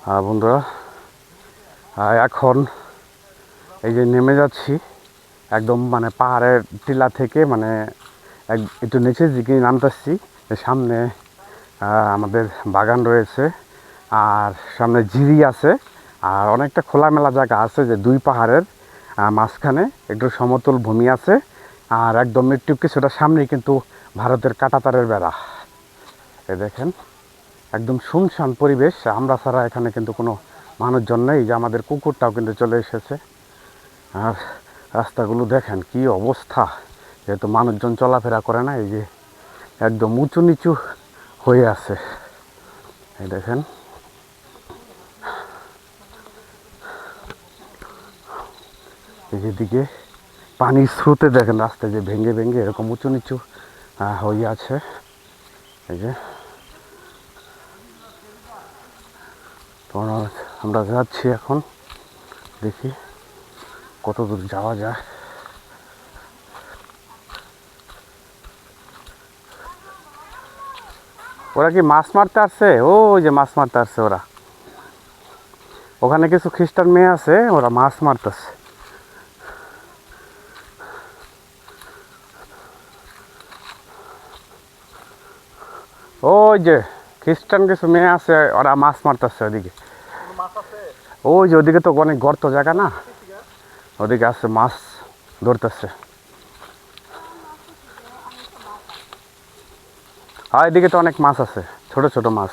বন্ধুরা, এখন এই যে নেমে যাচ্ছি একদম মানে পাহাড়ের টিলা থেকে, মানে একটু নিচের দিকে নামতেছি। সামনে আমাদের বাগান রয়েছে, আর সামনে ঝিরি আছে, আর অনেকটা খোলামেলা জায়গা আছে, যে দুই পাহাড়ের মাঝখানে একটু সমতল ভূমি আছে, আর একদম একটু কিছুটা সামনেই কিন্তু ভারতের কাঁটাতারের বেড়া। এ দেখেন, একদম শুনশান পরিবেশ, আমরা ছাড়া এখানে কিন্তু কোনো মানুষজন নেই। যে আমাদের কুকুরটাও কিন্তু চলে এসেছে। আর রাস্তাগুলো দেখেন কি অবস্থা, যেহেতু মানুষজন চলাফেরা করে না, এই যে একদম উঁচু নিচু হয়ে আছে। এই দেখেন, এই যেদিকে পানির স্রোতে দেখেন রাস্তায় যে ভেঙে ভেঙে এরকম উঁচু নিচু হয়ে আছে। এই যে আমরা যাচ্ছি এখন, দেখি কত দূর যাওয়া যায়। ওরা কি মাছ মারতে আসছে? ওই যে মাছ মারতে আসছে ওরা। ওখানে কিছু খ্রিস্টান মেয়ে আছে, ওরা মাছ মারতেছে। ওই যে খ্রিস্টান কিছু মেয়ে আছে, ওরা মাছ মারতেছে ওদিকে। ওই যে ওদিকে তো অনেক গর্ত জায়গা না, ওদিকে আছে, মাছ ধরতেছে। আর এদিকে তো অনেক মাছ আছে, ছোট ছোট মাছ।